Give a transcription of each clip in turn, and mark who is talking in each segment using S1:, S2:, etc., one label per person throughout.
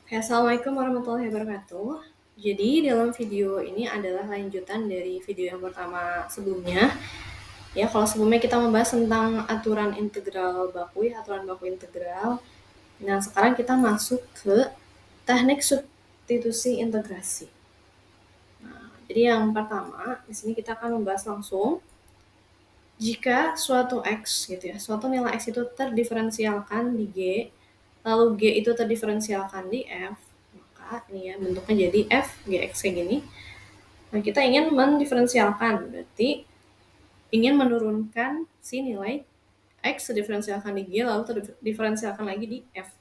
S1: Oke, Assalamualaikum warahmatullahi wabarakatuh. Jadi dalam video ini adalah lanjutan dari video yang pertama sebelumnya. Ya, kalau sebelumnya kita membahas tentang aturan integral baku ya, aturan baku integral. Nah, sekarang kita masuk ke teknik substitusi integrasi. Nah, jadi yang pertama, di sini kita akan membahas langsung jika suatu x gitu ya, suatu nilai x itu terdiferensialkan di G, lalu G itu terdiferensialkan di F, maka ini ya bentuknya jadi F Gx kayak gini. Nah, kita ingin mendiferensialkan, berarti ingin menurunkan si nilai x terdiferensialkan di G lalu terdiferensialkan lagi di F.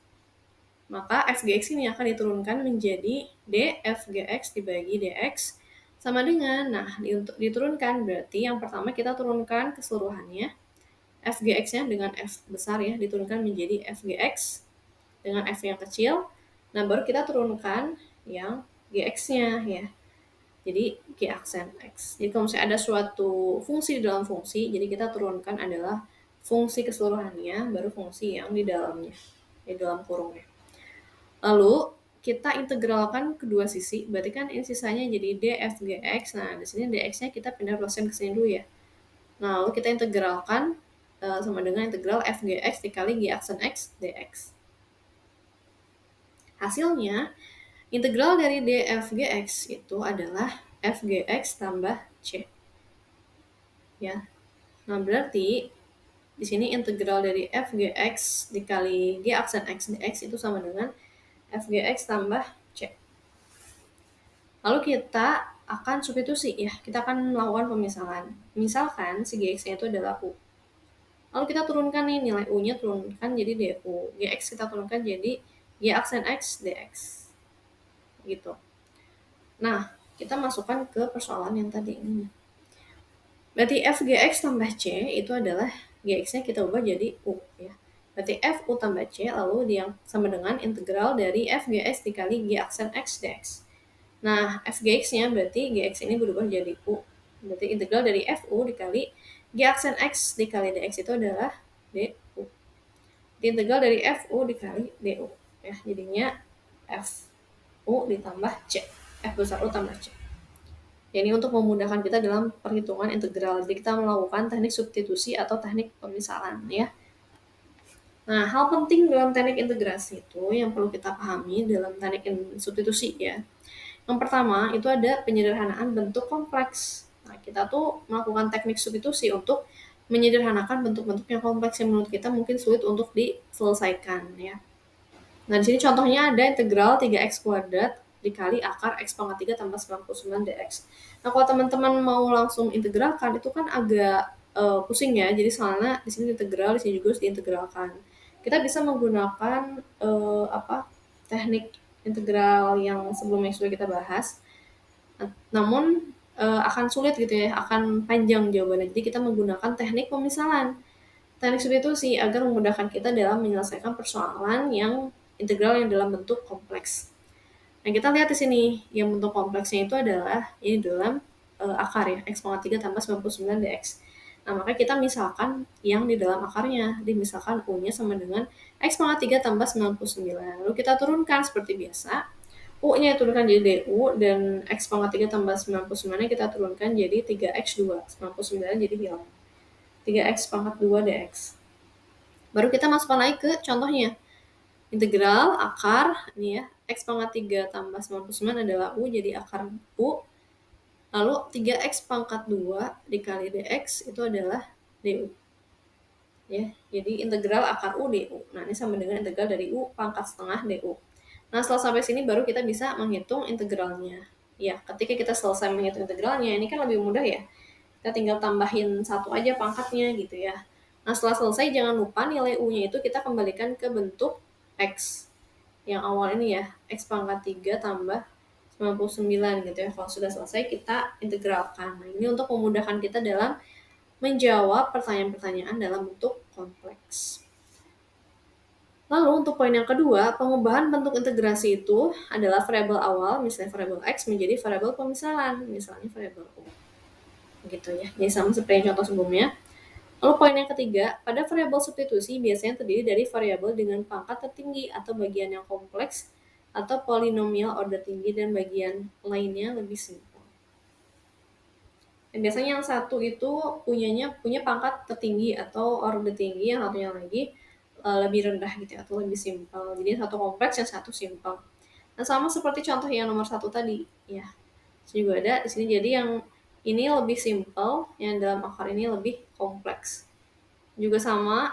S1: Maka f Gx ini akan diturunkan menjadi df Gx dibagi dx sama dengan, nah untuk diturunkan berarti yang pertama kita turunkan keseluruhannya, fgx-nya dengan f besar ya, diturunkan menjadi fgx dengan f yang kecil. Nah, baru kita turunkan yang gx-nya ya. Jadi g aksen x. Jadi kalau misalnya ada suatu fungsi di dalam fungsi, jadi kita turunkan adalah fungsi keseluruhannya, baru fungsi yang di dalamnya, di dalam kurungnya. Lalu kita integralkan kedua sisi, berarti kan ini sisanya jadi dfgx. Nah, di sini dx-nya kita pindah persen ke sini dulu ya. Nah, lalu kita integralkan sama dengan integral fgx dikali g aksen x dx. Hasilnya, integral dari dfgx itu adalah fgx tambah c. Ya. Nah, berarti di sini integral dari fgx dikali g aksen x dx itu sama dengan fgx tambah c. Lalu kita akan substitusi ya, kita akan melakukan pemisahan. Misalkan si gx-nya itu adalah u. Lalu kita turunkan nih, nilai u-nya turunkan jadi du. Gx kita turunkan jadi g aksen x dx. Gitu. Nah, kita masukkan ke persoalan yang tadi ini. Berarti fgx tambah c itu adalah gx-nya kita ubah jadi u ya. Berarti fu tambah c lalu yang sama dengan integral dari fgx dikali g aksen x dx. Nah, fgx-nya berarti gx ini berubah jadi u. Berarti integral dari fu dikali g aksen x dikali dx itu adalah du. Di integral dari fu dikali du. Ya, jadinya fu ditambah c. F besar u tambah c. Ya, ini untuk memudahkan kita dalam perhitungan integral. Jadi kita melakukan teknik substitusi atau teknik pemisahan ya. Nah, hal penting dalam teknik integrasi itu yang perlu kita pahami dalam teknik substitusi ya. Yang pertama, itu ada penyederhanaan bentuk kompleks. Nah, kita tuh melakukan teknik substitusi untuk menyederhanakan bentuk-bentuk yang kompleks yang menurut kita mungkin sulit untuk diselesaikan ya. Nah, di sini contohnya ada integral 3x kuadrat dikali akar x pangkat 3 tambah 99 dx. Nah, kalau teman-teman mau langsung integralkan itu kan agak pusing ya. Jadi soalnya di sini integral, di sini juga harus diintegralkan. Kita bisa menggunakan teknik integral yang sebelumnya sudah kita bahas. Namun akan sulit gitu ya, akan panjang jawabannya. Jadi kita menggunakan teknik pemisahan. Teknik substitusi agar memudahkan kita dalam menyelesaikan persoalan yang integral yang dalam bentuk kompleks. Nah, kita lihat di sini, yang bentuk kompleksnya itu adalah ini dalam akar ya, x pangkat 3 tambah 99 dx. Nah, maka kita misalkan yang di dalam akarnya, dimisalkan u-nya sama dengan x pangkat 3 tambah 99. Lalu kita turunkan seperti biasa, u-nya turunkan jadi du, dan x pangkat 3 tambah 99-nya kita turunkan jadi 3x2, 99 jadi hilang. 3x pangkat 2 dx. Baru kita masukkan lagi ke contohnya. Integral akar ini ya, x pangkat 3 tambah 99 adalah u, jadi akar u. Lalu 3x pangkat 2 dikali dx itu adalah du. Ya, jadi integral akar u du. Nah, ini sama dengan integral dari u pangkat setengah du. Nah, setelah sampai sini baru kita bisa menghitung integralnya. Ya, ketika kita selesai menghitung integralnya, ini kan lebih mudah ya. Kita tinggal tambahin satu aja pangkatnya gitu ya. Nah, setelah selesai jangan lupa nilai u-nya itu kita kembalikan ke bentuk x. Yang awal ini ya, x pangkat 3 tambah 99 gitu ya. Kalau sudah selesai kita integralkan. Nah, ini untuk memudahkan kita dalam menjawab pertanyaan-pertanyaan dalam bentuk kompleks. Lalu untuk poin yang kedua, pengubahan bentuk integrasi itu adalah variabel awal, misalnya variabel x menjadi variabel pemisahan, misalnya variabel u. Gitu ya. Jadi sama seperti yang contoh sebelumnya. Lalu poin yang ketiga, pada variabel substitusi biasanya terdiri dari variabel dengan pangkat tertinggi atau bagian yang kompleks atau polinomial order tinggi dan bagian lainnya lebih simpel. Dan biasanya yang satu itu punya pangkat tertinggi atau order tinggi, yang satunya lagi lebih rendah gitu ya, atau lebih simpel. Jadi satu kompleks, yang satu simpel. Nah, sama seperti contoh yang nomor satu tadi, ya. Juga ada di sini, jadi yang ini lebih simpel, yang dalam akar ini lebih kompleks. Juga sama,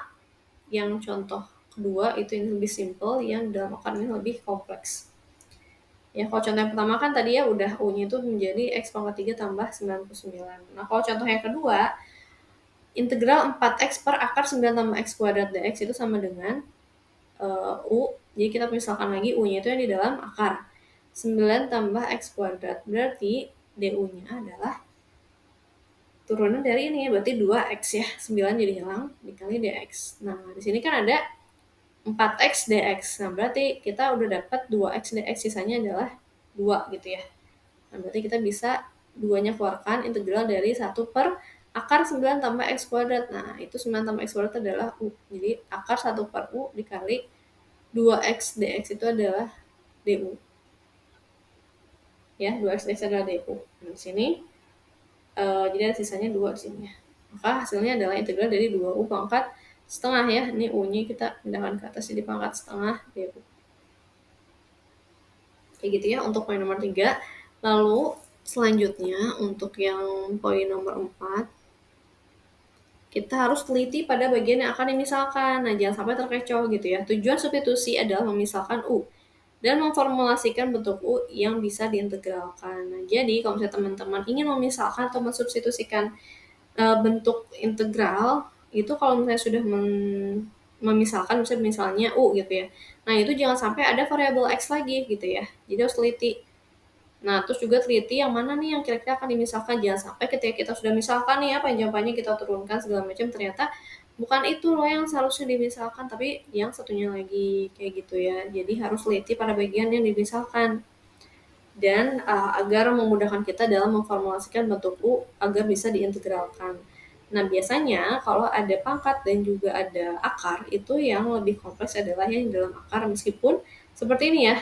S1: yang contoh kedua itu ini lebih simpel, yang dalam akar ini lebih kompleks. Ya, kalau contoh yang pertama kan tadi ya udah U-nya itu menjadi X pangkat 3 tambah 99. Nah, kalau contoh yang kedua, integral 4X per akar 9 tambah X kuadrat dx itu sama dengan U. Jadi kita misalkan lagi U-nya itu yang di dalam akar. 9 tambah X kuadrat. Berarti DU-nya adalah turunan dari ini ya, berarti 2X ya. 9 jadi hilang, dikali dx. Nah, di sini kan ada 4X dx. Nah, berarti kita udah dapat 2X dx, sisanya adalah 2 gitu ya. Nah, berarti kita bisa 2-nya keluarkan, integral dari 1 per akar 9 tambah X kuadrat. Nah, itu 9 tambah X kuadrat adalah U. Jadi, akar 1 per U dikali 2X dx itu adalah DU. Ya, 2X dx adalah DU. Nah, di sini, jadi sisanya 2 di sini ya. Maka hasilnya adalah integral dari 2U pangkat setengah ya. Ini U-nya kita pindahkan ke atas jadi pangkat setengah DU. Kayak gitu ya untuk poin nomor 3. Lalu selanjutnya untuk yang poin nomor 4, kita harus teliti pada bagian yang akan dimisalkan. Nah, jangan sampai terkecoh gitu ya. Tujuan substitusi adalah memisalkan U dan memformulasikan bentuk U yang bisa diintegralkan. Nah, jadi kalau misalnya teman-teman ingin memisalkan atau mensubstitusikan bentuk integral, itu kalau misalnya sudah memisalkan, misalnya U gitu ya. Nah, itu jangan sampai ada variabel X lagi gitu ya. Jadi harus teliti. Nah, terus juga teliti yang mana nih yang kira-kira akan dimisalkan. Jangan sampai ketika kita sudah misalkan nih apa jawabannya kita turunkan segala macam, ternyata bukan itu loh yang seharusnya dimisalkan, tapi yang satunya lagi kayak gitu ya. Jadi harus teliti pada bagian yang dimisalkan. Dan agar memudahkan kita dalam memformulasikan bentuk U agar bisa diintegralkan. Nah, biasanya kalau ada pangkat dan juga ada akar, itu yang lebih kompleks adalah yang dalam akar, meskipun seperti ini ya,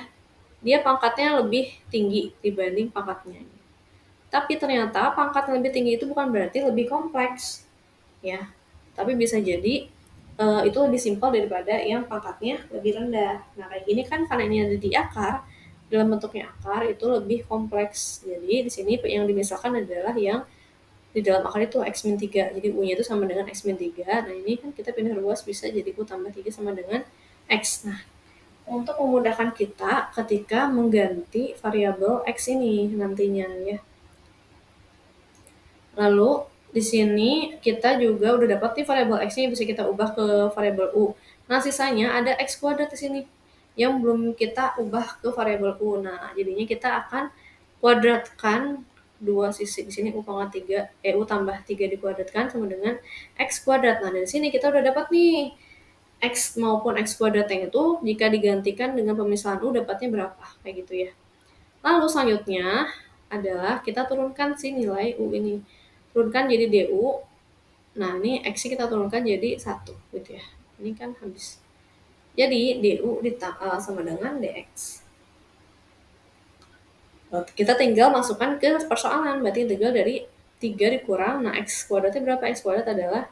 S1: dia pangkatnya lebih tinggi dibanding pangkatnya. Tapi ternyata pangkat yang lebih tinggi itu bukan berarti lebih kompleks, ya. Tapi bisa jadi itu lebih simpel daripada yang pangkatnya lebih rendah. Nah, kayak gini kan karena ini ada di akar, dalam bentuknya akar itu lebih kompleks. Jadi di sini yang dimisalkan adalah yang di dalam akar itu X-3. Jadi U-nya itu sama dengan X-3. Nah, ini kan kita pindah ruas bisa jadi U tambah 3 sama dengan X. Nah, untuk memudahkan kita ketika mengganti variabel X ini nantinya ya. Lalu di sini kita juga udah dapat nih variabel X-nya bisa kita ubah ke variabel U. Nah, sisanya ada X kuadrat di sini yang belum kita ubah ke variabel U. Nah, jadinya kita akan kuadratkan dua sisi di sini U pangkat 3, U tambah 3 dikuadratkan sama dengan X kuadrat. Nah, dari sini kita udah dapat nih X maupun X kuadratnya itu jika digantikan dengan pemisahan U dapatnya berapa, kayak gitu ya. Lalu selanjutnya adalah kita turunkan si nilai U ini. Turunkan jadi DU. Nah, ini X kita turunkan jadi 1 gitu ya. Ini kan habis. Jadi DU sama dengan DX. Kita tinggal masukkan ke persoalan, berarti integral dari 3 dikurang, nah X kuadratnya berapa? X kuadrat adalah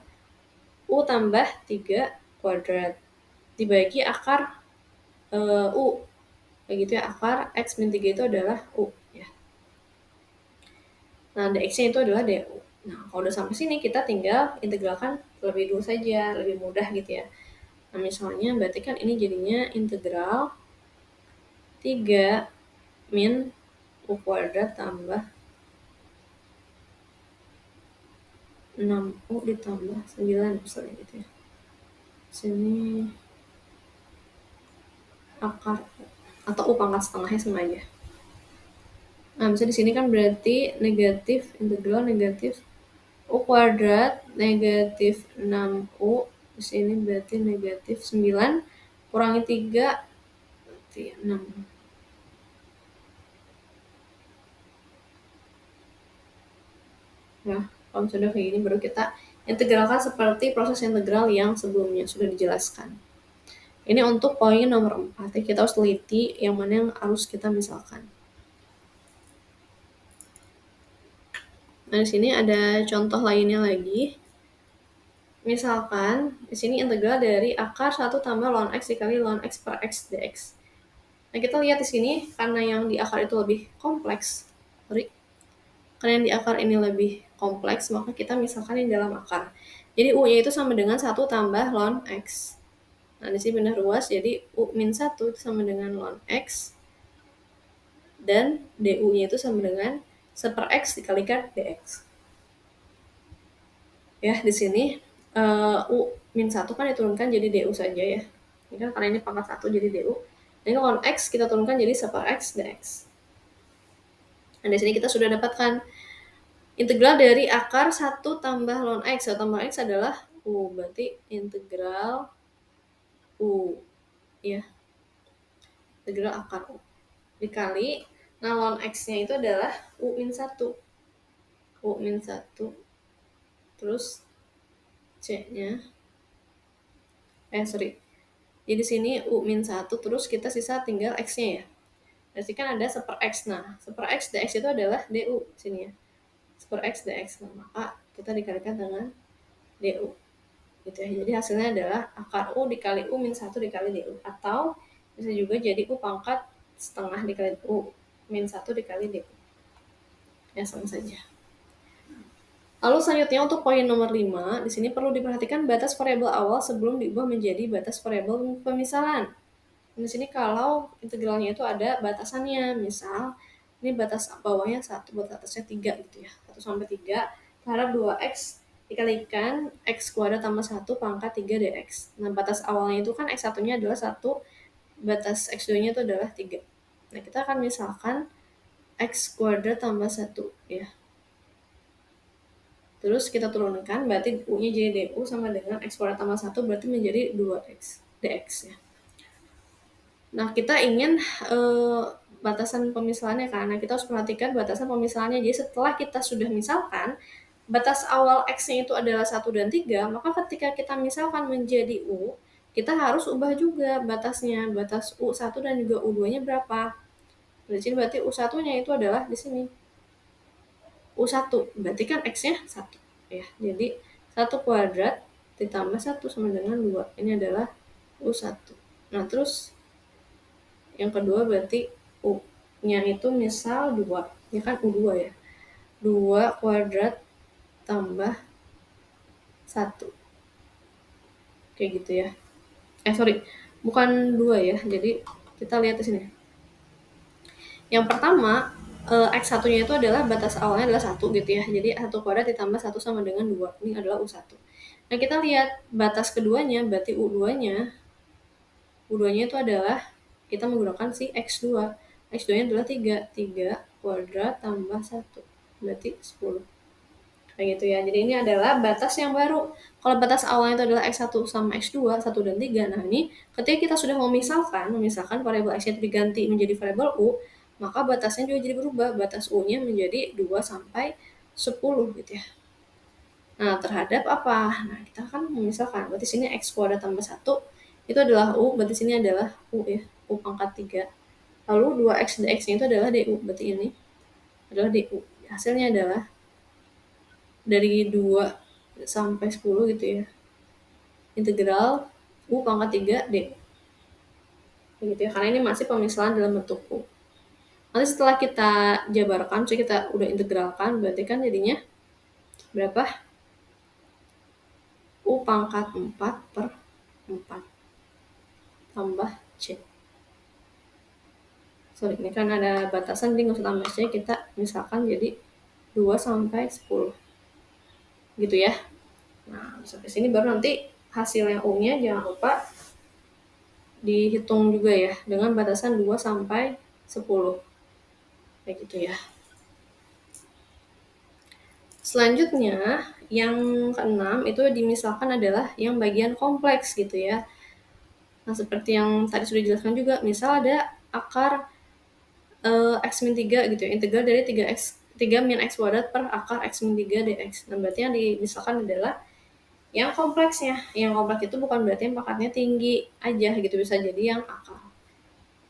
S1: U tambah 3 kuadrat dibagi akar U. Kayak gitu ya, akar X min 3 itu adalah U ya. Nah, dx-nya itu adalah du. Nah, kalau udah sampai sini kita tinggal integralkan lebih dulu saja, lebih mudah gitu ya. Nah, misalnya berarti kan ini jadinya integral 3 min U kuadrat tambah 6U ditambah 9 misalnya gitu ya. Sini akar atau U pangkat setengahnya sama aja. Nah, bisa di sini kan berarti negatif integral negatif U kuadrat negatif 6U, di sini berarti negatif 9 kurangi 3 berarti 6. Nah, kalau sudah kayak gini baru kita integralkan seperti proses integral yang sebelumnya sudah dijelaskan. Ini untuk poin nomor 4. Kita harus teliti yang mana yang harus kita misalkan. Nah, di sini ada contoh lainnya lagi. Misalkan di sini integral dari akar 1 tambah ln x dikali ln x per x dx. Nah, kita lihat di sini karena yang di akar itu lebih kompleks. Karena yang di akar ini lebih kompleks, maka kita misalkan yang dalam akar. Jadi U-nya itu sama dengan 1 tambah ln x. Nah, di sini benar ruas, jadi U min 1 itu sama dengan ln x. Dan du-nya itu sama dengan 1 per x dikalikan dx. Ya, di sini U min 1 kan diturunkan jadi du saja ya. Ini kan karena ini pangkat 1 jadi du. Ini ln x kita turunkan jadi 1 per x dx. Nah, di sini kita sudah dapatkan integral dari akar 1 tambah ln x. 1 tambah x adalah U. Berarti integral U. Ya. Integral akar U. Dikali, nah ln x-nya itu adalah U min 1. U min 1. Terus C-nya. Jadi sini U min 1, terus kita sisa tinggal X-nya ya. Berarti kan ada 1 per X. Nah, 1 per X dx itu adalah DU sini ya. 1 per X dx. Nah, maka kita dikalikan dengan DU. Gitu ya. Jadi hasilnya adalah akar U dikali U min 1 dikali DU. Atau bisa juga jadi U pangkat setengah dikali U min 1 dikali DU. Ya, sama saja. Lalu selanjutnya untuk poin nomor 5, di sini perlu diperhatikan batas variabel awal sebelum diubah menjadi batas variabel pemisalan. Di sini kalau integralnya itu ada batasannya, misal ini batas bawahnya 1, batas atasnya 3 gitu ya. 1 sampai 3 terhadap 2x dikalikan x kuadrat tambah 1 pangkat 3 dx. Nah, batas awalnya itu kan x1-nya adalah 1, batas x2-nya itu adalah 3. Nah, kita akan misalkan x kuadrat tambah 1 ya. Terus kita turunkan, berarti u-nya jadi du sama dengan x kuadrat tambah 1 berarti menjadi 2x dx ya. Nah, kita ingin batasan pemisalannya kan. Nah, kita harus perhatikan batasan pemisalannya. Jadi setelah kita sudah misalkan batas awal x-nya itu adalah 1 dan 3, maka ketika kita misalkan menjadi u, kita harus ubah juga batasnya. Batas u1 dan juga u2-nya berapa? Di sini berarti u1-nya itu adalah di sini. U1, berarti kan x-nya 1 ya. Jadi 1 kuadrat ditambah 1 sama dengan 2. Ini adalah U1. Nah, terus yang kedua berarti U-nya itu misal 2. Ya kan U2 ya. 2 kuadrat tambah 1. Kayak gitu ya. Bukan 2 ya. Jadi kita lihat di sini. Yang pertama, X1-nya itu adalah batas awalnya adalah 1 gitu ya. Jadi 1 kuadrat ditambah 1 sama dengan 2. Ini adalah U1. Nah, kita lihat batas keduanya, berarti U2-nya. U2-nya itu adalah, kita menggunakan si X2. X2-nya adalah 3. 3 kuadrat tambah 1. Berarti 10. Kayak gitu ya. Jadi ini adalah batas yang baru. Kalau batas awalnya itu adalah X1 sama X2, 1 dan 3. Nah, ini ketika kita sudah memisahkan variabel X itu diganti menjadi variabel U, maka batasnya juga jadi berubah. Batas U-nya menjadi 2 sampai 10 gitu ya. Nah, terhadap apa? Nah, kita kan memisahkan. Berarti sini X kuadrat tambah 1 itu adalah U, berarti sini adalah U ya. U pangkat 3. Lalu 2X dx-nya itu adalah DU. Berarti ini adalah DU. Hasilnya adalah dari 2 sampai 10 gitu ya. Integral U pangkat 3 D. Begitu ya, karena ini masih pemisahan dalam bentuk U. Nanti setelah kita jabarkan, kita udah integralkan, berarti kan jadinya berapa? U pangkat 4 per 4 tambah C. Ini kan ada batasan, jadi nggak usah tambah C, kita misalkan jadi 2 sampai 10. Gitu ya. Nah, sampai sini baru nanti hasilnya U-nya jangan lupa dihitung juga ya, dengan batasan 2 sampai 10. Kayak gitu ya. Selanjutnya, yang keenam itu dimisalkan adalah yang bagian kompleks gitu ya. Nah, seperti yang tadi sudah dijelaskan juga, misal ada akar X min 3 gitu ya, integral dari 3 min X kuadrat per akar X min 3 dx. Nah, berarti yang dimisalkan adalah yang kompleksnya. Yang kompleks itu bukan berarti yang pangkatnya tinggi aja gitu, bisa jadi yang akar.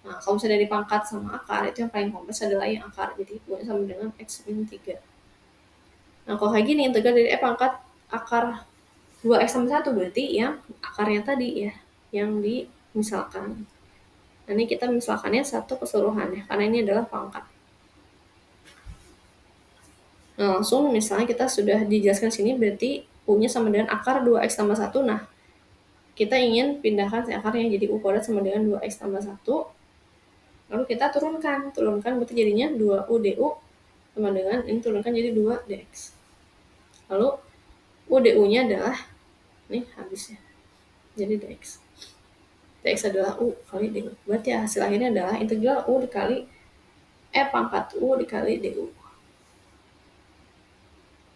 S1: Nah, kalau misalnya dari pangkat sama akar, itu yang paling kompleks adalah yang akar. Jadi U-nya sama dengan X min 3. Nah, kalau kayak gini, integral dari pangkat akar 2X tambah 1 berarti yang akarnya tadi ya, yang dimisalkan. Nah, ini kita misalkannya satu keseluruhan ya, karena ini adalah pangkat. Nah, langsung misalnya kita sudah dijelaskan sini berarti U-nya sama dengan akar 2X tambah 1. Nah, kita ingin pindahkan si akarnya jadi U kuadrat sama dengan 2X tambah 1. Lalu kita turunkan. Turunkan berarti jadinya 2U du sama dengan ini turunkan jadi 2dx. Lalu U du-nya adalah, nih habis ya, jadi dx. Dx adalah U kali du. Berarti hasil akhirnya adalah integral U dikali pangkat U dikali du.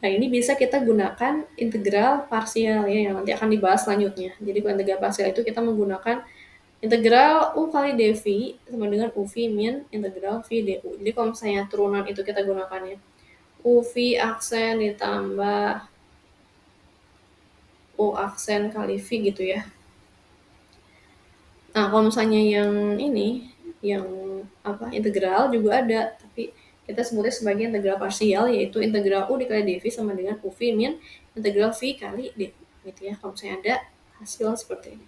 S1: Nah, ini bisa kita gunakan integral parsial ya, yang nanti akan dibahas selanjutnya. Jadi untuk integral parsial itu kita menggunakan integral U kali dv sama dengan UV min integral V du. Jadi kalau misalnya turunan itu kita gunakannya UV aksen ditambah U aksen kali V gitu ya. Nah, kalau misalnya yang ini, yang integral juga ada, tapi kita sebutnya sebagai integral parsial, yaitu integral U dikali dv sama dengan UV min integral V kali d, gitu ya. Kalau misalnya ada hasil seperti ini.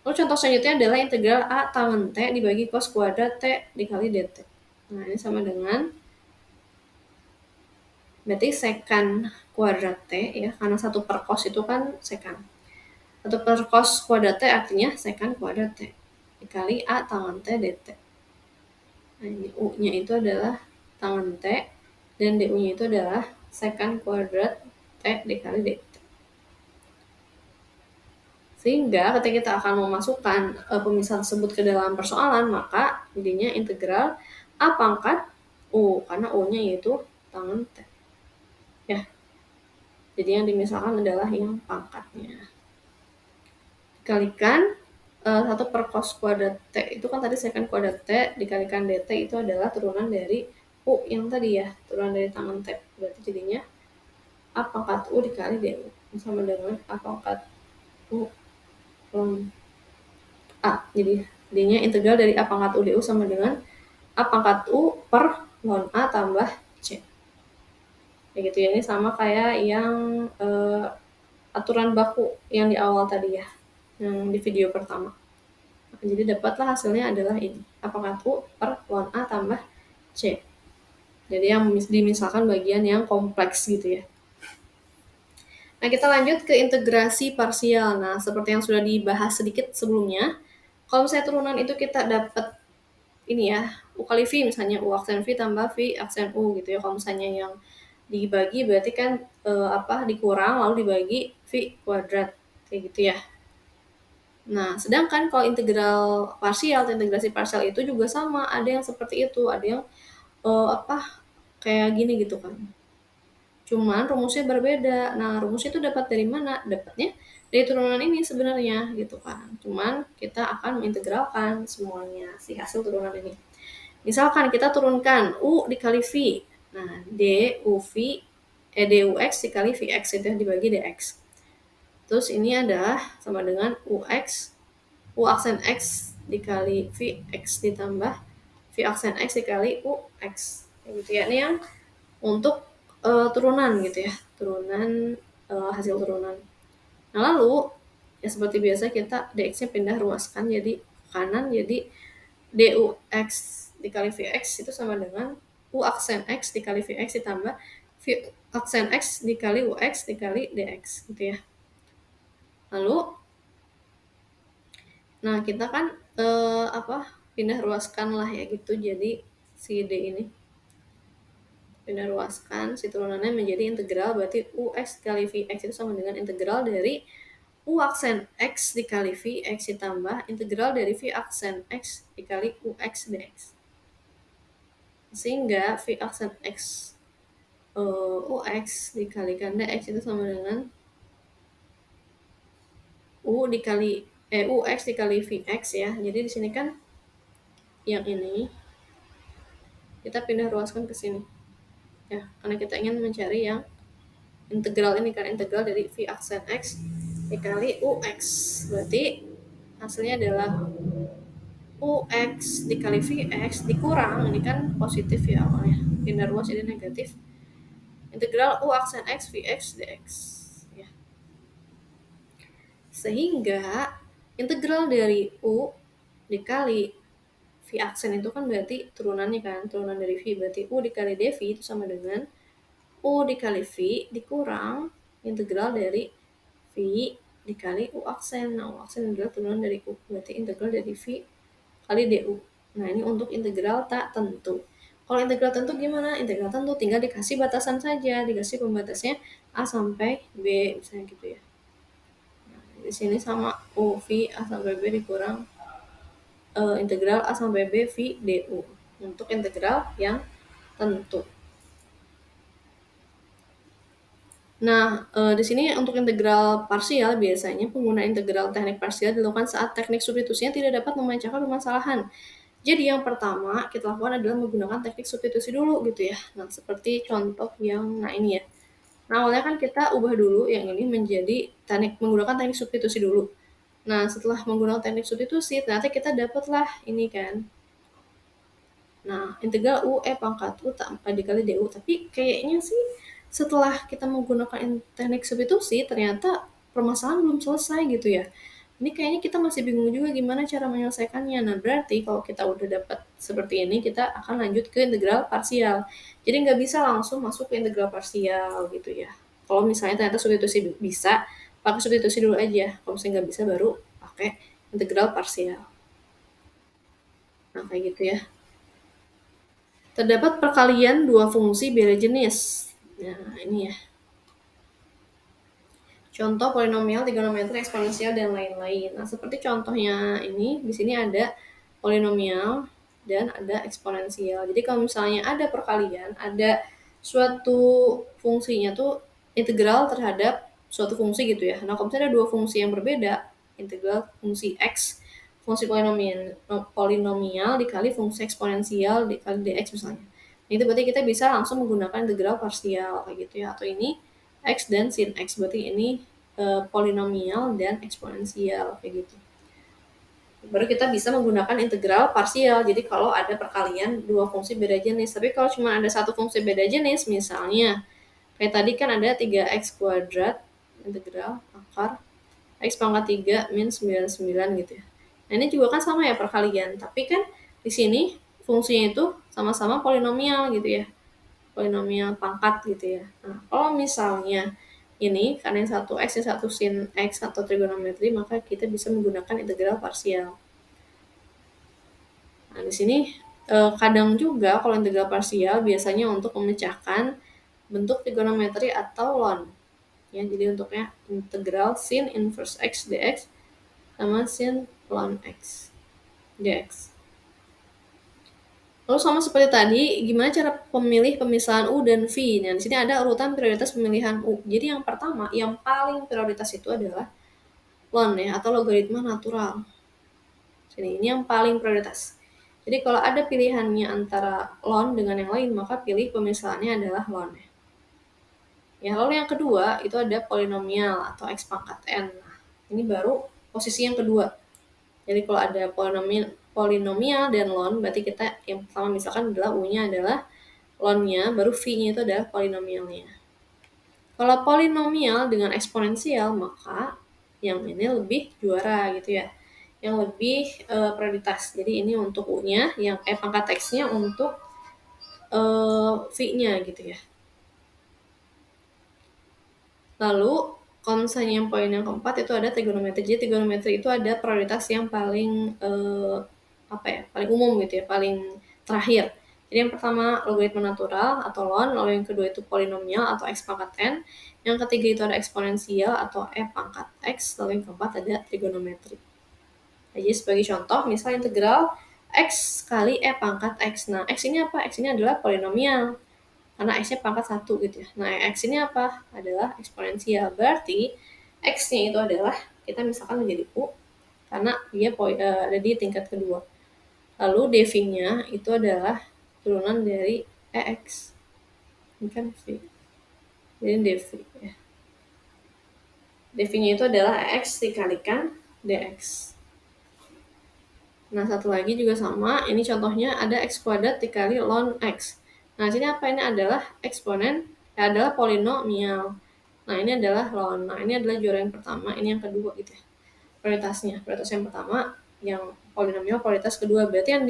S1: Lalu contoh selanjutnya adalah integral A tangen T dibagi cos kuadrat T dikali dt. Nah, ini sama dengan, berarti sekan kuadrat T ya, karena 1/cos itu kan sekan. 1/cos kuadrat T artinya sekan kuadrat T dikali A tangen T dt. Nah, ini U-nya itu adalah tangen T, dan du-nya itu adalah sekan kuadrat T dikali dt. Sehingga ketika kita akan memasukkan pemisahan tersebut ke dalam persoalan, maka jadinya integral A pangkat U, karena U-nya yaitu tangen T. Ya, jadi yang dimisalkan adalah yang pangkatnya. Dikalikan 1/cos kuadrat T, itu kan tadi sekan kuadrat T, dikalikan dt itu adalah turunan dari U yang tadi ya, turunan dari tangen T. Berarti jadinya A pangkat U dikali du, sama dengan A pangkat U A. Jadi jadinya integral dari A pangkat U du sama dengan A pangkat U per ln A tambah C. Kayak gitu ya, ini sama kayak yang aturan baku yang di awal tadi ya, yang di video pertama. Jadi dapatlah hasilnya adalah ini, A pangkat U per ln A tambah C. Jadi yang dimisalkan bagian yang kompleks gitu ya. Nah, kita lanjut ke integrasi parsial. Nah, seperti yang sudah dibahas sedikit sebelumnya, kalau misalnya turunan itu kita dapat ini ya, U kali V misalnya, U aksen V tambah V aksen U gitu ya. Kalau misalnya yang dibagi berarti kan dikurang lalu dibagi V kuadrat kayak gitu ya. Nah, sedangkan kalau integral parsial atau integrasi parsial itu juga sama, ada yang seperti itu, ada yang kayak gini gitu kan. Cuman rumusnya berbeda. Nah, rumusnya itu dapat dari mana? Dapatnya dari turunan ini sebenarnya gitu kan. Cuman kita akan mengintegralkan semuanya si hasil turunan ini. Misalkan kita turunkan U dikali V. Nah, dux dikali Vx itu dibagi dx. Terus ini adalah sama dengan U aksen X dikali Vx ditambah V aksen X dikali Ux. Kayak gitu ya. Ini yang untuk turunan gitu ya, turunan hasil turunan. Nah, lalu ya seperti biasa kita dx-nya pindah ruaskan jadi kanan, jadi dux dikali vx itu sama dengan u aksen x dikali vx ditambah v aksen x dikali ux dikali dx gitu ya. Lalu nah kita kan pindah ruaskan lah ya gitu, jadi si d ini pindah ruaskan si turunannya menjadi integral, berarti ux kali vx itu sama dengan integral dari u aksen x dikali vx ditambah integral dari v aksen x dikali ux dx. Sehingga v aksen x ux dikalikan dx itu sama dengan ux dikali vx ya. Jadi di sini kan yang ini kita pindah ruaskan ke sini ya, karena kita ingin mencari yang integral ini kan, integral dari V aksen X dikali UX. Berarti hasilnya adalah UX dikali VX dikurang, ini kan positif ya awalnya, pindah ruas jadi negatif, integral U aksen X VX dx. Ya. Sehingga integral dari U dikali V aksen itu kan berarti turunannya kan, turunan dari V, berarti U dikali dV itu sama dengan U dikali V dikurang integral dari V dikali U aksen. Nah, U aksen adalah turunan dari U, berarti integral dari V kali DU. Nah, ini untuk integral tak tentu. Kalau integral tentu gimana? Integral tentu tinggal dikasih batasan saja, dikasih pembatasnya A sampai B, misalnya gitu ya. Nah, di sini sama U V A sampai B dikurang integral A sampai B V DU untuk integral yang tentu. Nah, di sini untuk integral parsial biasanya penggunaan integral teknik parsial dilakukan saat teknik substitusinya tidak dapat memecahkan permasalahan. Jadi yang pertama kita lakukan adalah menggunakan teknik substitusi dulu gitu ya. Nah, seperti contoh yang ini ya. Nah, awalnya kan kita ubah dulu yang ini menjadi menggunakan teknik substitusi dulu. Nah, setelah menggunakan teknik substitusi ternyata kita dapatlah ini kan. Nah, integral U E pangkat U dikali DU. Tapi kayaknya sih setelah kita menggunakan teknik substitusi ternyata permasalahan belum selesai gitu ya. Ini kayaknya kita masih bingung juga gimana cara menyelesaikannya. Nah, berarti kalau kita udah dapat seperti ini, kita akan lanjut ke integral parsial. Jadi nggak bisa langsung masuk ke integral parsial gitu ya. Kalau misalnya ternyata substitusi bisa, pakai substitusi dulu aja. Kalau misalnya nggak bisa, baru pakai integral parsial. Nah, kayak gitu ya. Terdapat perkalian dua fungsi beda jenis. Nah, ini ya. Contoh polinomial, trigonometri, eksponensial, dan lain-lain. Nah, seperti contohnya ini, di sini ada polinomial dan ada eksponensial. Jadi kalau misalnya ada perkalian, ada suatu fungsinya tuh integral terhadap suatu fungsi gitu ya. Nah, kalau misalnya ada dua fungsi yang berbeda, integral fungsi x, fungsi polinomial dikali fungsi eksponensial dikali dx misalnya. Nah, itu berarti kita bisa langsung menggunakan integral parsial kayak gitu ya. Atau ini X dan sin X, berarti ini polinomial dan eksponensial kayak gitu. Baru kita bisa menggunakan integral parsial. Jadi kalau ada perkalian dua fungsi beda jenis. Tapi kalau cuma ada satu fungsi beda jenis, misalnya kayak tadi kan ada 3x kuadrat integral akar x pangkat 3 min 99 gitu ya. Nah, ini juga kan sama ya perkalian, tapi kan di sini fungsinya itu sama-sama polinomial gitu ya. Polinomial pangkat gitu ya. Nah, kalau misalnya ini karena yang satu x, yang satu sin x atau trigonometri, maka kita bisa menggunakan integral parsial. Nah, di sini kadang juga kalau integral parsial biasanya untuk memecahkan bentuk trigonometri atau ln. Ya, jadi untuknya integral sin inverse x dx sama sin ln x dx. Lalu sama seperti tadi, gimana cara pemilih pemisahan U dan V? Nah, di sini ada urutan prioritas pemilihan U. Jadi yang pertama, yang paling prioritas itu adalah ln ya, atau logaritma natural. Jadi ini yang paling prioritas. Jadi kalau ada pilihannya antara ln dengan yang lain, maka pilih pemisahannya adalah ln. Ya, lalu yang kedua itu ada polinomial atau x pangkat n. Nah, ini baru posisi yang kedua. Jadi kalau ada polinomial dan ln, berarti kita yang pertama misalkan adalah U-nya adalah ln-nya, baru V-nya itu adalah polinomialnya. Kalau polinomial dengan eksponensial, maka yang ini lebih juara gitu ya. Yang lebih prioritas. Jadi ini untuk U-nya, yang pangkat X-nya untuk V-nya gitu ya. Lalu kalau misalnya yang poin yang keempat itu ada trigonometri. Jadi trigonometri itu ada prioritas yang paling paling umum gitu ya, paling terakhir. Jadi yang pertama logaritma natural atau ln, lalu yang kedua itu polinomial atau x pangkat n, yang ketiga itu ada eksponensial atau e pangkat x, lalu yang keempat ada trigonometri. Jadi sebagai contoh, misal integral x kali e pangkat x. Nah, x ini apa? X ini adalah polinomial karena x-nya pangkat 1 gitu ya. Nah, x ini apa? Adalah eksponensial. Berarti x-nya itu adalah, kita misalkan menjadi U, karena dia ada di tingkat kedua. Lalu dv-nya itu adalah turunan dari EX. Ini kan V. Jadi dv ya. Dv-nya itu adalah x dikalikan dx. Nah, satu lagi juga sama, ini contohnya ada x kuadrat dikali ln x. Nah, sini apa? Ini adalah eksponen, adalah polinomial. Nah, ini adalah ln. Nah, ini adalah juara yang pertama, ini yang kedua gitu ya. Prioritas yang pertama, yang polinomial, prioritas kedua. Berarti yang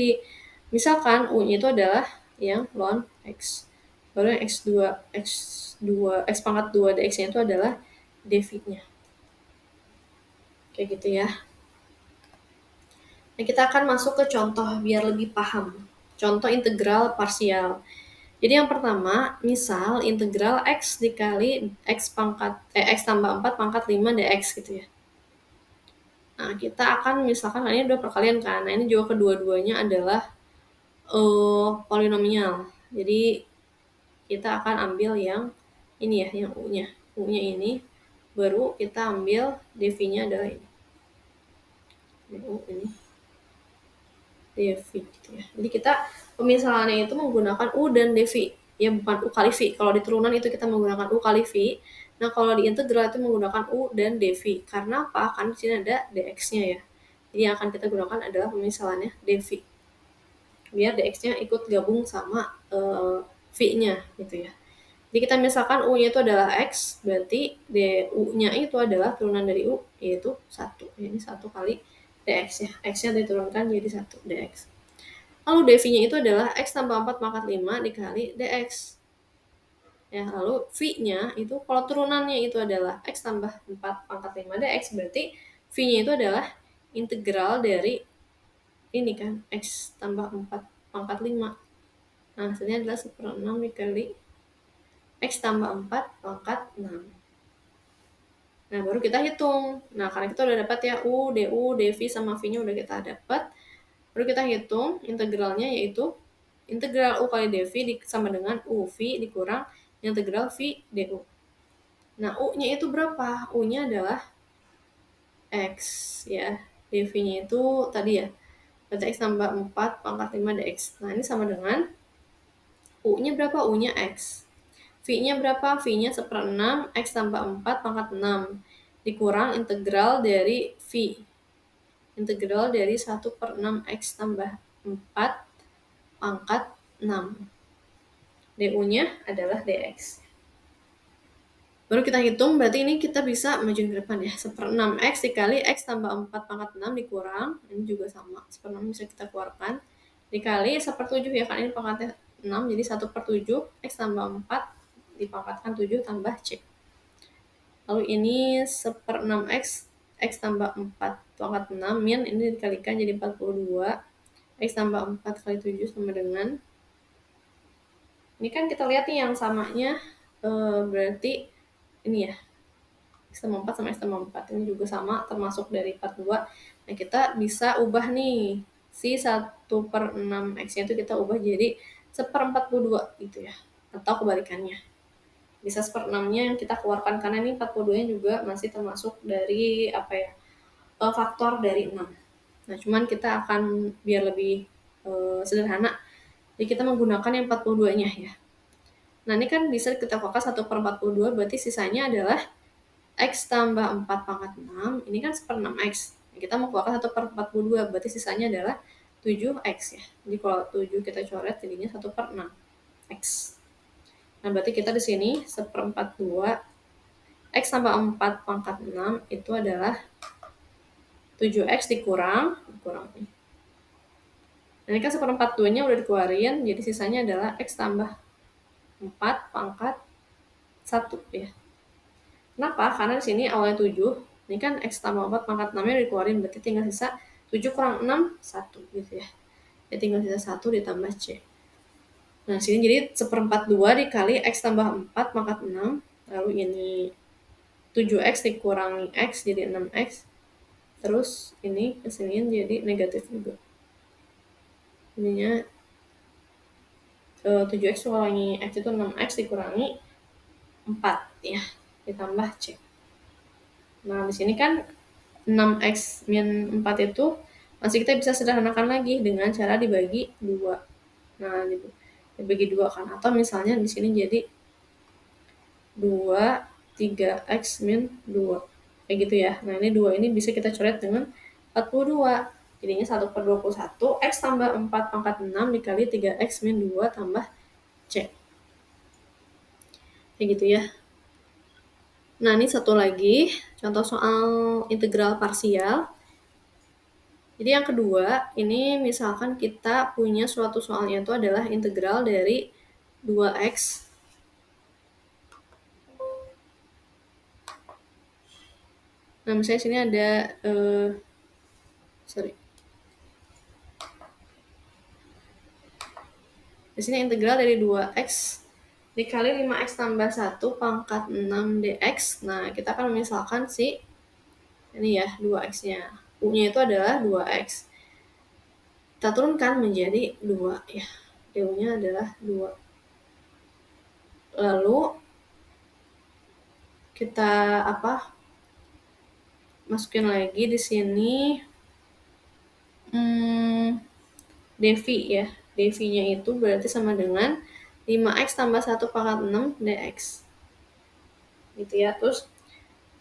S1: misalkan U-nya itu adalah yang ln x. Baru yang x pangkat 2 dx-nya itu adalah dv-nya. Kayak gitu ya. Nah, kita akan masuk ke contoh biar lebih paham. Contoh integral parsial. Jadi yang pertama, misal integral x dikali x tambah 4 pangkat 5 dx gitu ya. Nah, kita akan misalkan ini udah perkalian kan. Nah, ini juga kedua-duanya adalah polinomial. Jadi kita akan ambil yang ini ya, yang u-nya. U-nya ini baru kita ambil dv-nya adalah ini. Ini dv gitu ya. Jadi kita pemisahannya itu menggunakan u dan dv, ya bukan u kali v. Kalau di turunan itu kita menggunakan u kali v. Nah, kalau di integral itu menggunakan u dan dv. Karena apa? Karena di sini ada dx-nya ya. Jadi yang akan kita gunakan adalah pemisahannya dv. Biar dx-nya ikut gabung sama v-nya gitu ya. Jadi kita misalkan u-nya itu adalah x, berarti du-nya itu adalah turunan dari u, yaitu 1. Ini 1 kali dx ya. X-nya diturunkan jadi 1 dx. Lalu dv-nya itu adalah x tambah 4 pangkat 5 dikali dx. Ya, lalu v-nya itu kalau turunannya itu adalah x tambah 4 pangkat 5 dx, berarti v-nya itu adalah integral dari ini kan, x tambah 4 pangkat 5. Nah, hasilnya adalah 1/6 dikali x tambah 4 pangkat 6. Nah, baru kita hitung. Nah, karena kita udah dapat ya u, du, dv sama v-nya udah kita dapat. Baru kita hitung integralnya, yaitu integral u kali dv sama dengan uv dikurang integral v du. Nah, u-nya itu berapa? U-nya adalah x ya. dv-nya itu tadi ya. Berarti x tambah 4 pangkat 5 dx. Nah, ini sama dengan u-nya berapa? U-nya x. V-nya berapa? V-nya 1/6 x tambah 4 pangkat 6 dikurang integral dari v. Integral dari 1/6 x tambah 4 pangkat 6. du-nya adalah dx. Baru kita hitung, berarti ini kita bisa majuin ke depan ya. 1/6 x dikali x tambah 4 pangkat 6 dikurang, ini juga sama, 1/6 bisa kita keluarkan, dikali 1/7 ya, kan ini pangkatnya 6, jadi 1/7 x tambah 4 dipangkatkan 7 tambah c. Lalu ini 1/6 x tambah 4 pangkat 6 min, ini dikalikan jadi 42, x tambah 4 kali 7 sama dengan, ini kan kita lihat nih yang samanya berarti ini ya, x tambah 4 sama x tambah 4 ini juga sama, termasuk dari 42. Nah, kita bisa ubah nih si 1/6 x-nya itu kita ubah jadi 1/42 gitu ya, atau kebalikannya. Bisa 1/6-nya yang kita keluarkan, karena ini 42-nya juga masih termasuk dari faktor dari 6. Nah, cuman kita akan biar lebih sederhana, jadi kita menggunakan yang 42-nya ya. Nah, ini kan bisa kita keluarkan 1/42, berarti sisanya adalah x tambah 4 pangkat 6, ini kan 1/6 x. Kita mau keluarkan 1/42, berarti sisanya adalah 7x ya. Jadi kalau 7 kita coret jadinya 1/6 x. Nah, berarti kita di sini 1/42 x tambah 4 pangkat 6 itu adalah 7x dikurang nih. Nah, ini kan 1/42-nya udah dikeluarin, jadi sisanya adalah x tambah 4 pangkat 1 ya. Kenapa? Karena di sini awalnya 7, ini kan x tambah 4 pangkat 6-nya udah dikeluarin, berarti tinggal sisa 7 kurang 6, 1 gitu ya. Ya tinggal sisa 1 ditambah c. Nah, sini jadi 1/42 dikali x tambah 4 pangkat 6, lalu ini 7x dikurangi x jadi 6x, terus ini kesinian jadi negatif juga. Ininya 7x kurangi x itu 6x dikurangi 4 ya, ditambah c. Nah, di sini kan 6x min 4 itu masih kita bisa sederhanakan lagi dengan cara dibagi 2. Nah, dibagi 2 kan, atau misalnya di sini jadi 2, 3x min 2. Kayak gitu ya. Nah, ini 2 ini bisa kita coret dengan 42. Jadinya 1/21, x tambah 4 pangkat 6 dikali 3x min 2 tambah c. Kayak gitu ya. Nah, ini satu lagi, contoh soal integral parsial. Jadi yang kedua, ini misalkan kita punya suatu soalnya itu adalah integral dari 2x. Nah, misalnya sini ada, di sini integral dari 2x dikali 5x tambah 1 pangkat 6 dx. Nah, kita akan memisalkan si ini ya 2x-nya. U-nya itu adalah 2x. Kita turunkan menjadi 2 ya. U-nya adalah 2. Lalu kita masukin lagi di sini dv ya. dv-nya itu berarti sama dengan 5x tambah 1 pangkat 6 dx. Gitu ya. Terus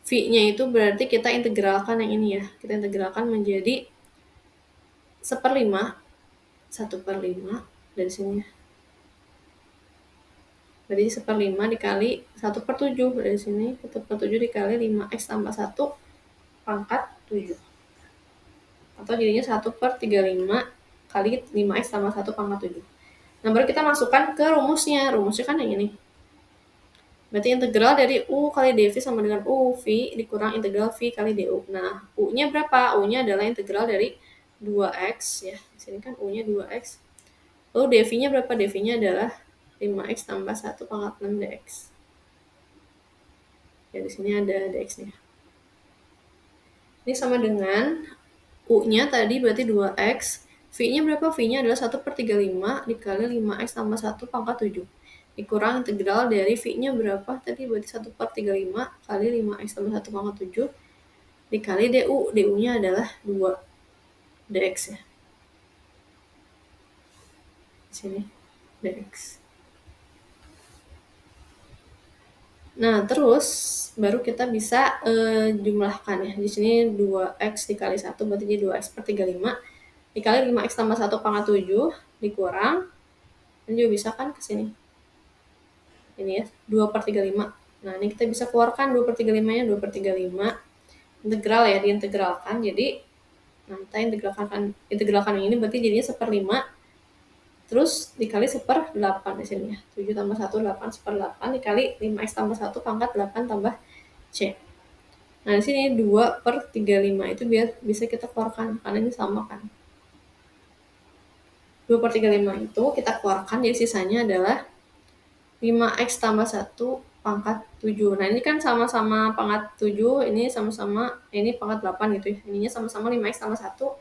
S1: v-nya itu berarti kita integralkan yang ini ya. Kita integralkan menjadi 1/5 dari sini ya. Jadi 1/5 dikali 1/7 dari sini. 1/7 dikali 5x tambah 1 pangkat 7. Atau jadinya 1/35 kali 5x tambah 1 pangkat 7. Nah, baru kita masukkan ke rumusnya. Rumusnya kan yang ini. Berarti integral dari U kali dv sama dengan U V dikurang integral V kali du. Nah, U-nya berapa? U-nya adalah integral dari 2x ya. Di sini kan U-nya 2x. Lalu dv-nya berapa? Dv-nya adalah 5x tambah 1 pangkat 6 dx. Ya, di sini ada dx-nya. Ini sama dengan U-nya tadi berarti 2x. V-nya berapa? V-nya adalah 1/35 dikali 5x tambah 1 pangkat 7. Dikurang integral dari V-nya berapa? Tadi berarti 1/35 kali 5x tambah 1 pangkat 7 dikali du. Du-nya adalah 2 dx ya. Di sini dx. Nah, terus baru kita bisa jumlahkan ya. Di sini 2x dikali 1 berarti jadi 2x/35 dikali 5x tambah 1 pangkat 7 dikurang. Ini juga bisa kan ke sini. Ini ya, 2/35. Nah, ini kita bisa keluarkan 2/35-nya 2/35. Integral ya, diintegralkan. Jadi, nah kita integralkan yang ini berarti jadinya 1/5. Terus dikali 1/8 di sini ya. 7 tambah 1, 8, 1/8 dikali 5x tambah 1 pangkat 8 tambah C. Nah, di sini 2/35 itu biar bisa kita keluarkan, karena ini sama kan. 2/35 itu kita keluarkan, jadi sisanya adalah 5x tambah 1 pangkat 7. Nah, ini kan sama-sama pangkat 7, ini sama-sama, ini pangkat 8 gitu ya. Ininya sama-sama 5x tambah 1,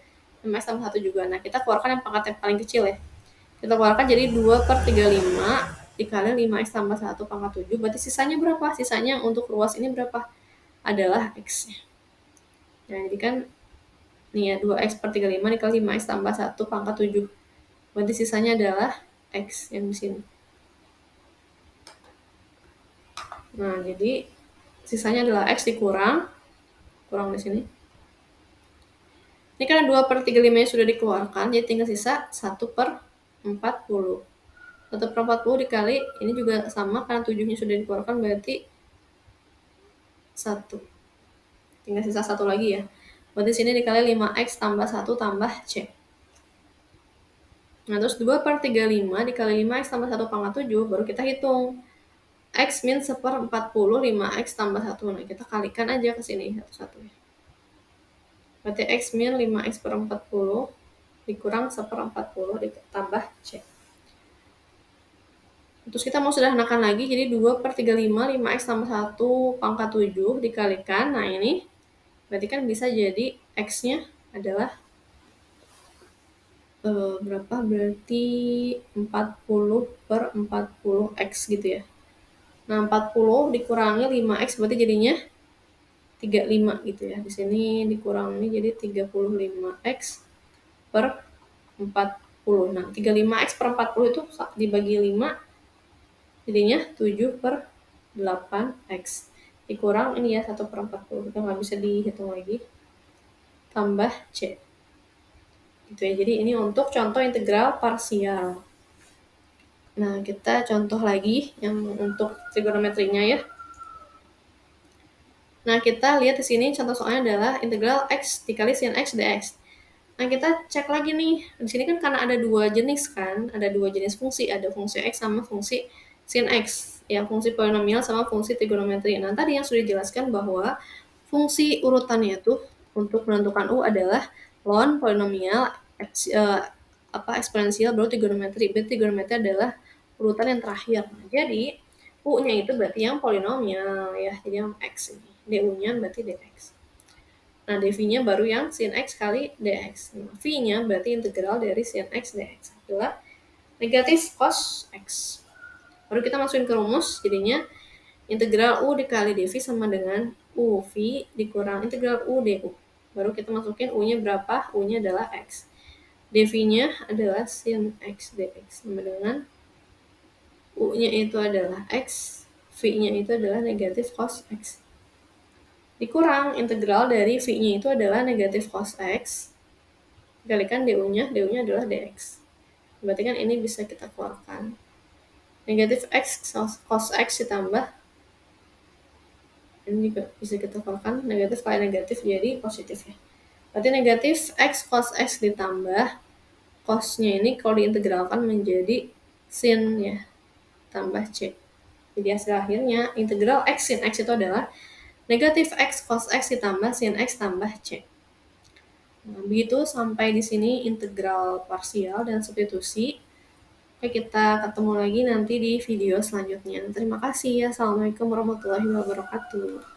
S1: 5x tambah 1 juga. Nah, kita keluarkan yang pangkat yang paling kecil ya. Kita keluarkan jadi 2/35 dikali 5x tambah 1 pangkat 7. Berarti sisanya berapa? Sisanya untuk ruas ini berapa? Adalah x-nya. Nah, jadi kan nih ya 2x/35 dikali 5x tambah 1 pangkat 7. Berarti sisanya adalah x yang di sini. Nah, jadi sisanya adalah x kurang di sini. Ini kan 2/35 sudah dikeluarkan, jadi tinggal sisa 1/40. 1/40 dikali, ini juga sama karena 7-nya sudah dikeluarkan berarti 1. Tinggal sisa 1 lagi ya. Berarti sini dikali 5x tambah 1 tambah C. Nah, terus 2/35 dikali 5x tambah 1 pangkat 7, baru kita hitung. X min 1/40, 5x tambah 1. Nah, kita kalikan aja ke sini satu-satu ya. Berarti x min 5x/40 dikurang 1/40 ditambah C. Terus kita mau sederhanakan lagi, jadi 2/35, 5x tambah 1 pangkat 7 dikalikan. Nah, ini berarti kan bisa jadi x-nya adalah berapa? Berarti 40/40x gitu ya. Nah, 40 dikurangi 5x berarti jadinya 35 gitu ya. Di sini dikurangi jadi 35x per 40. Nah, 35x per 40 itu dibagi 5 jadinya 7/35. 8x dikurang ini ya 1/40, udah nggak bisa dihitung lagi, tambah C. Gitu ya, jadi ini untuk contoh integral parsial. Nah, kita contoh lagi yang untuk trigonometrinya ya. Nah, kita lihat di sini contoh soalnya adalah integral x dikali sin x dx. Nah, kita cek lagi nih. Di sini kan karena ada dua jenis kan, ada dua jenis fungsi, ada fungsi x sama fungsi sin x. Ya, fungsi polinomial sama fungsi trigonometri. Nah, tadi yang sudah dijelaskan bahwa fungsi urutannya tuh untuk menentukan u adalah ln polinomial eksponensial baru trigonometri. Berarti trigonometri adalah urutan yang terakhir. Nah, jadi u-nya itu berarti yang polinomial ya, jadi yang x ini. du-nya berarti dx. Nah, dv-nya baru yang sin x kali dx. Nah, v-nya berarti integral dari sin x dx adalah negatif cos x. Baru kita masukin ke rumus, jadinya integral u dikali dv sama dengan uv dikurang integral u du. Baru kita masukin u-nya berapa? U-nya adalah x. dv-nya adalah sin x dx sama dengan u-nya itu adalah x, v-nya itu adalah negatif cos x. Dikurang integral dari v-nya itu adalah negatif cos x, dikalikan du-nya adalah dx. Berarti kan ini bisa kita keluarkan. Negatif x cos x ditambah, ini juga bisa kita keluarkan, negatif kali negatif jadi positif ya. Berarti negatif x cos x ditambah cosnya ini kalau diintegralkan menjadi sin ya, tambah c. Jadi hasil akhirnya integral x sin x itu adalah negatif x cos x ditambah sin x tambah c. Nah, begitu sampai di sini integral parsial dan substitusi. Oke, kita ketemu lagi nanti di video selanjutnya. Terima kasih ya. Assalamualaikum warahmatullahi wabarakatuh.